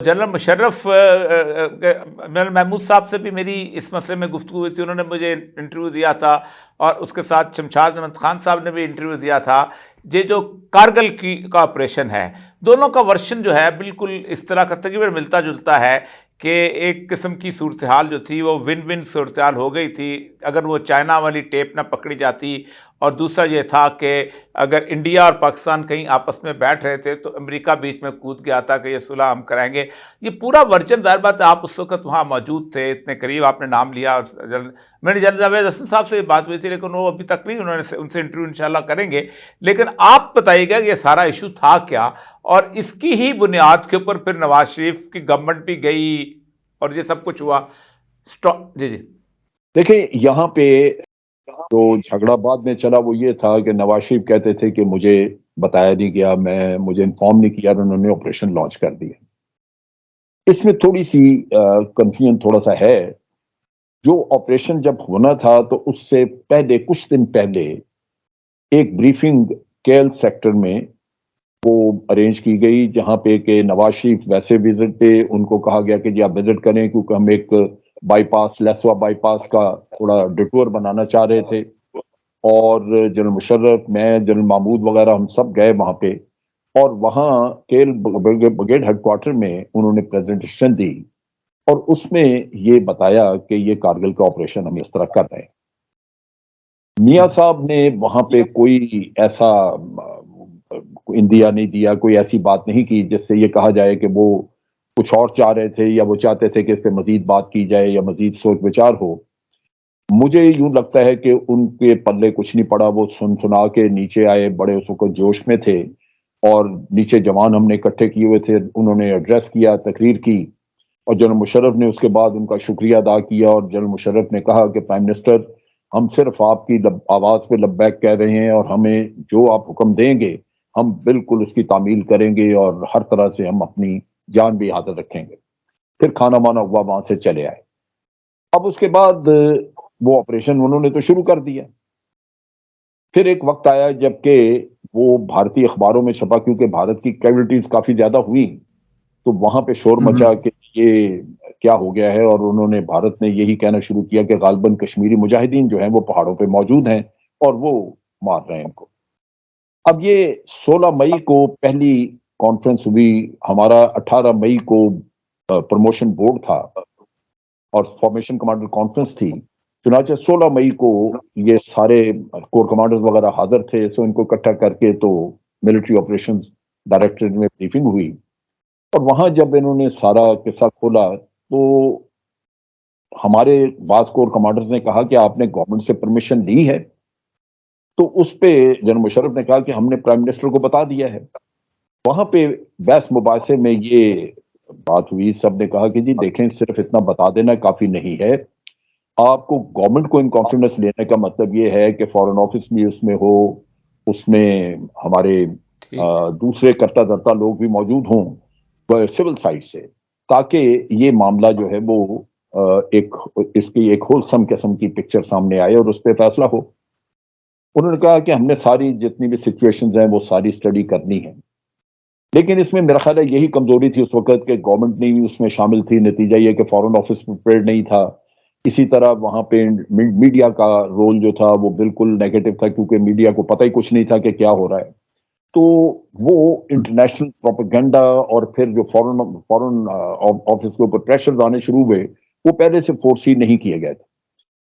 General Musharraf general Mahmood صاحب سے بھی میری اس مسئلے میں گفتگو ہوئی تھی، انہوں نے مجھے انٹرویو دیا تھا، اور اس کے ساتھ شمشاد احمد خان صاحب نے بھی انٹرویو دیا تھا۔ یہ جو کارگل کا آپریشن ہے، دونوں کا ورشن جو ہے بالکل اس طرح کا تقریباً ملتا جلتا ہے کہ ایک قسم کی صورتحال جو تھی وہ ون ون صورتحال ہو گئی تھی اگر وہ چائنا والی ٹیپ نہ پکڑی جاتی، اور دوسرا یہ تھا کہ اگر انڈیا اور پاکستان کہیں آپس میں بیٹھ رہے تھے تو امریکہ بیچ میں کود گیا تھا کہ یہ صلح ہم کرائیں گے۔ یہ پورا ورژن، ظاہر بات ہے آپ اس وقت وہاں موجود تھے، اتنے قریب آپ نے نام لیا۔ میری جنرل جاوید حسن صاحب سے یہ بات ہوئی تھی، لیکن وہ ابھی تک نہیں، انہوں نے ان سے انٹرویو انشاءاللہ کہ گے۔ لیکن آپ بتائیے گا کہ یہ سارا ایشو تھا کیا، اور اس کی ہی بنیاد کے اوپر پھر نواز شریف کی گورنمنٹ بھی گئی اور یہ سب کچھ ہوا۔ جی جی دیکھیں، یہاں پہ جو جھگڑا بعد میں چلا وہ یہ تھا کہ نواز شریف کہتے تھے کہ مجھے بتایا نہیں گیا، مجھے انفارم نہیں کیا، اور انہوں نے آپریشن لانچ کر دیا۔ اس میں تھوڑی سی کنفیوژن تھوڑا سا ہے۔ جو آپریشن جب ہونا تھا تو اس سے پہلے کچھ دن پہلے ایک بریفنگ کیل سیکٹر میں وہ ارینج کی گئی، جہاں پہ کہ نواز شریف ویسے وزٹ پہ ان کو کہا گیا کہ جی آپ وزٹ کریں، کیونکہ ہم ایک بائی پاس، لیسوا بائی پاس کا تھوڑا ڈٹور بنانا چاہ رہے تھے، اور جنرل مشرف، میں، جنرل محمود وغیرہ ہم سب گئے وہاں پہ، اور وہاں کیل بریگیڈ ہیڈ کوارٹر میں انہوں نے پریزنٹیشن دی، اور اس میں یہ بتایا کہ یہ کارگل کا آپریشن ہم اس طرح کر رہے ہیں۔ میاں صاحب نے وہاں پہ کوئی ایسا اندیا نہیں دیا، کوئی ایسی بات نہیں کی جس سے یہ کہا جائے کہ وہ کچھ اور چاہ رہے تھے، یا وہ چاہتے تھے کہ اس پہ مزید بات کی جائے یا مزید سوچ بچار ہو۔ مجھے یوں لگتا ہے کہ ان کے پلے کچھ نہیں پڑا، وہ سنا کے نیچے آئے، بڑے اس وقت جوش میں تھے، اور نیچے جوان ہم نے اکٹھے کیے ہوئے تھے، انہوں نے ایڈریس کیا، تقریر کی، اور جنرل مشرف نے اس کے بعد ان کا شکریہ ادا کیا، اور جنرل مشرف نے کہا کہ پرائم منسٹر، ہم صرف آپ کی آواز پہ لبیک کہہ رہے ہیں، اور ہمیں جو آپ حکم دیں گے ہم بالکل اس کی تعمیل کریں گے، اور ہر طرح سے ہم اپنی جان بھی حاضر رکھیں گے۔ پھر کھانا مانا ہوا، وہاں سے چلے آئے۔ اب اس کے بعد وہ آپریشن انہوں نے تو شروع کر دیا۔ پھر ایک وقت آیا جب کہ وہ بھارتی اخباروں میں چھپا، کیونکہ بھارت کی کیجویلٹیز کافی زیادہ ہوئی، تو وہاں پہ شور مچا کہ یہ کیا ہو گیا ہے، اور انہوں نے، بھارت نے یہی کہنا شروع کیا کہ غالباً کشمیری مجاہدین جو ہیں وہ پہاڑوں پہ موجود ہیں اور وہ مار رہے ہیں ان کو۔ اب یہ 16 مئی کو پہلی کانفرنس ہوئی، ہمارا 18 مئی کو پروموشن بورڈ تھا اور فارمیشن کمانڈر کانفرنس تھی، چنانچہ 16 مئی کو یہ سارے کور کمانڈرز وغیرہ حاضر تھے، سو ان کو اکٹھا کر کے تو ملٹری آپریشنز ڈائریکٹریٹ میں بریفنگ ہوئی، اور وہاں جب انہوں نے سارا قصہ کھولا تو ہمارے بعض کور کمانڈرز نے کہا کہ آپ نے گورنمنٹ سے پرمیشن لی ہے؟ تو اس پہ جنرل مشرف نے کہا کہ ہم نے پرائم منسٹر کو بتا دیا ہے۔ وہاں پہ بحث مباحثے میں یہ بات ہوئی، سب نے کہا کہ جی دیکھیں، صرف اتنا بتا دینا کافی نہیں ہے، آپ کو گورنمنٹ کو ان کانفیڈنس لینے کا مطلب یہ ہے کہ فارن آفس بھی اس میں ہو، اس میں ہمارے دوسرے کرتا دھرتا لوگ بھی موجود ہوں سول سائڈ سے، تاکہ یہ معاملہ جو ہے وہ اس کی ایک ہولسم قسم کی پکچر سامنے آئے اور اس پہ فیصلہ ہو۔ انہوں نے کہا کہ ہم نے ساری جتنی بھی سچویشنز ہیں وہ ساری اسٹڈی کرنی ہے، لیکن اس میں میرا خیال ہے یہی کمزوری تھی اس وقت کہ گورنمنٹ نہیں اس میں شامل تھی، نتیجہ یہ کہ فارن آفس پریپیئرڈ نہیں تھا، اسی طرح وہاں پہ میڈیا کا رول جو تھا وہ بالکل نیگیٹو تھا، کیونکہ میڈیا کو پتہ ہی کچھ نہیں تھا کہ کیا ہو رہا ہے، تو وہ انٹرنیشنل پروپیگنڈا اور پھر جو فارن آفس کے اوپر پریشر آنے شروع ہوئے وہ پہلے سے فورسی نہیں کیے گئے تھے۔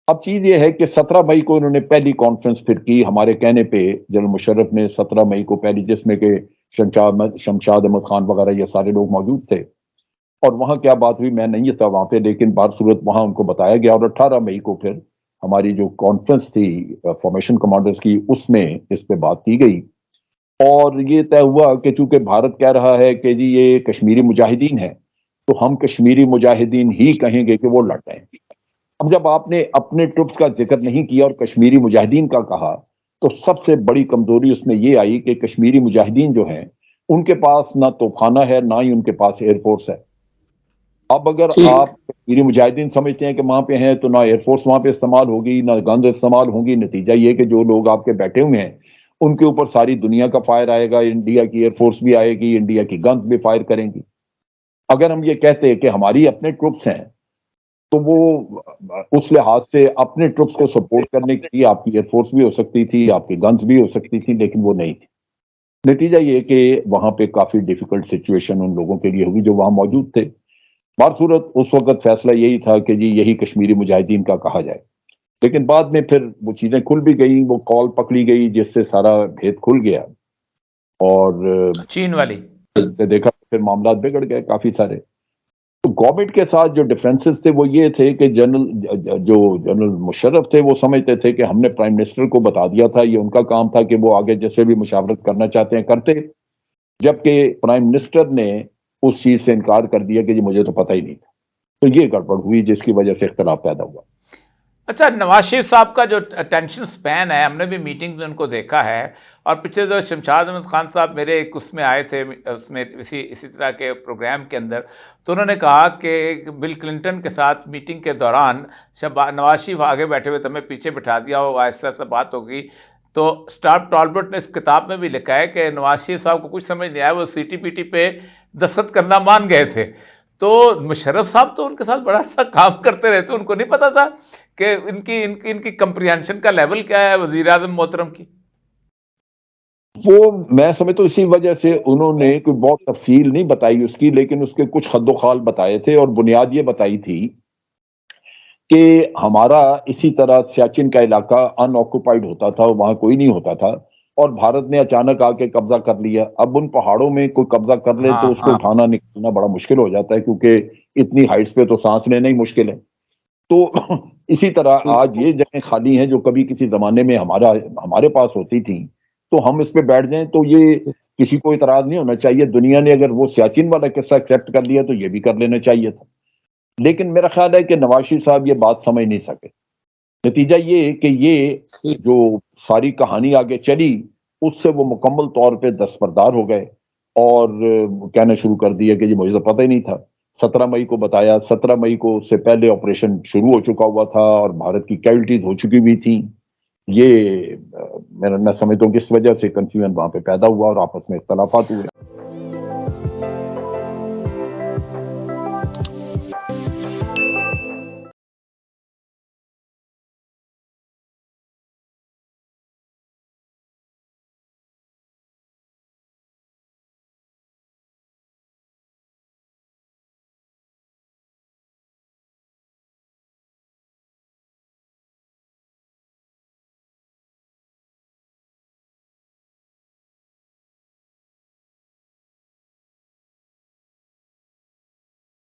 اب چیز یہ ہے کہ 17 مئی کو انہوں نے پہلی کانفرنس پھر کی ہمارے کہنے پہ، جنرل مشرف نے 17 مئی کو پہلی، جس میں کہ شمشاد احمد خان وغیرہ یہ سارے لوگ موجود تھے، اور وہاں کیا بات ہوئی میں نہیں تھا وہاں پہ، لیکن بہر صورت وہاں ان کو بتایا گیا، اور 18 مئی کو پھر ہماری جو کانفرنس تھی فارمیشن کمانڈرز کی، اس میں اس پہ بات کی گئی، اور یہ طے ہوا کہ چونکہ بھارت کہہ رہا ہے کہ جی یہ کشمیری مجاہدین ہے، تو ہم کشمیری مجاہدین ہی کہیں گے کہ وہ لڑ رہے ہیں۔ اب جب آپ نے اپنے ٹروپس کا ذکر نہیں کیا اور کشمیری مجاہدین کا کہا، تو سب سے بڑی کمزوری اس میں یہ آئی کہ کشمیری مجاہدین جو ہیں ان کے پاس نہ توپخانہ ہے، نہ ہی ان کے پاس ایئر فورس ہے۔ اب اگر آپ کشمیری مجاہدین سمجھتے ہیں کہ وہاں پہ ہیں تو نہ ایئر فورس وہاں پہ استعمال ہوگی، نہ گنز استعمال ہوں گی، نتیجہ یہ کہ جو لوگ آپ کے بیٹھے ہوئے ہیں ان کے اوپر ساری دنیا کا فائر آئے گا، انڈیا کی ایئر فورس بھی آئے گی، انڈیا کی گنز بھی فائر کریں گی۔ اگر ہم یہ کہتے کہ ہماری اپنے ٹروپس ہیں تو وہ اس لحاظ سے اپنے ٹروپس کو سپورٹ کرنے کے لیے آپ کی ایئر فورس بھی ہو سکتی تھی, آپ کی گنز بھی ہو سکتی تھی, لیکن وہ نہیں تھی. نتیجہ یہ کہ وہاں پہ کافی ڈیفیکلٹ سچویشن ان لوگوں کے لیے ہوگی جو وہاں موجود تھے. بہرصورت اس وقت فیصلہ یہی تھا کہ جی یہی کشمیری مجاہدین کا کہا جائے, لیکن بعد میں پھر وہ چیزیں کھل بھی گئی, وہ کال پکڑی گئی جس سے سارا بھید کھل گیا, اور چین والی دیکھا پھر معاملات بگڑ گئے کافی سارے. تو گورنمنٹ کے ساتھ جو ڈفرینسز تھے وہ یہ تھے کہ جنرل مشرف تھے وہ سمجھتے تھے کہ ہم نے پرائم منسٹر کو بتا دیا تھا, یہ ان کا کام تھا کہ وہ آگے جیسے بھی مشاورت کرنا چاہتے ہیں کرتے, جبکہ پرائم منسٹر نے اس چیز سے انکار کر دیا کہ جی مجھے تو پتہ ہی نہیں تھا. تو یہ گڑبڑ ہوئی جس کی وجہ سے اختلاف پیدا ہوا. اچھا, نواز شریف صاحب کا جو اٹینشن سپین ہے, ہم نے بھی میٹنگ میں ان کو دیکھا ہے, اور پچھلے جو شمشاد احمد خان صاحب میرے ایک اس میں آئے تھے, اس میں اسی طرح کے پروگرام کے اندر, تو انہوں نے کہا کہ بل کلنٹن کے ساتھ میٹنگ کے دوران نواز شریف آگے بیٹھے ہوئے, تمہیں پیچھے بٹھا دیا, وہ آہستہ سے بات ہوگی. تو اسٹارپ ٹالبرٹ نے اس کتاب میں بھی لکھا ہے کہ نواز شریف صاحب کو کچھ سمجھ نہیں آیا, وہ سی ٹی پی ٹی پہ دستخط کرنا مان گئے تھے. تو مشرف صاحب تو ان کے ساتھ بڑا سا کام کرتے رہتے, ان کو نہیں پتا تھا کہ ان کی کمپریہنشن کا لیول کیا ہے وزیر اعظم محترم کی. وہ میں سمجھتا ہوں اسی وجہ سے انہوں نے کوئی بہت تفصیل نہیں بتائی اس کی, لیکن اس کے کچھ خد و خال بتائے تھے, اور بنیاد یہ بتائی تھی کہ ہمارا اسی طرح سیاچن کا علاقہ ان آکوپائڈ ہوتا تھا, وہاں کوئی نہیں ہوتا تھا, اور بھارت نے اچانک آ کے قبضہ کر لیا. اب ان پہاڑوں میں کوئی قبضہ کر لے تو اس کو اٹھانا نکلنا بڑا مشکل ہو جاتا ہے, کیونکہ اتنی ہائٹس پہ تو سانس لینا ہی مشکل ہے. تو اسی طرح آج یہ جگہیں خالی ہیں جو کبھی کسی زمانے میں ہمارے پاس ہوتی تھیں, تو ہم اس پہ بیٹھ جائیں تو یہ کسی کو اعتراض نہیں ہونا چاہیے. دنیا نے اگر وہ سیاچن والا قصہ ایکسیپٹ کر لیا تو یہ بھی کر لینا چاہیے تھا. لیکن میرا خیال ہے کہ نواز شریف صاحب یہ بات سمجھ نہیں سکے. نتیجہ یہ کہ یہ جو ساری کہانی آگے چلی اس سے وہ مکمل طور پہ دستبردار ہو گئے, اور کہنا شروع کر دیا کہ جی مجھے تو پتہ ہی نہیں تھا. 17 مئی کو بتایا, 17 مئی کو اس سے پہلے آپریشن شروع ہو چکا ہوا تھا اور بھارت کی کیجولٹیز ہو چکی بھی تھیں. یہ میں سمجھتا ہوں کس وجہ سے کنفیوژن وہاں پہ پیدا ہوا اور آپس میں اختلافات ہوئے.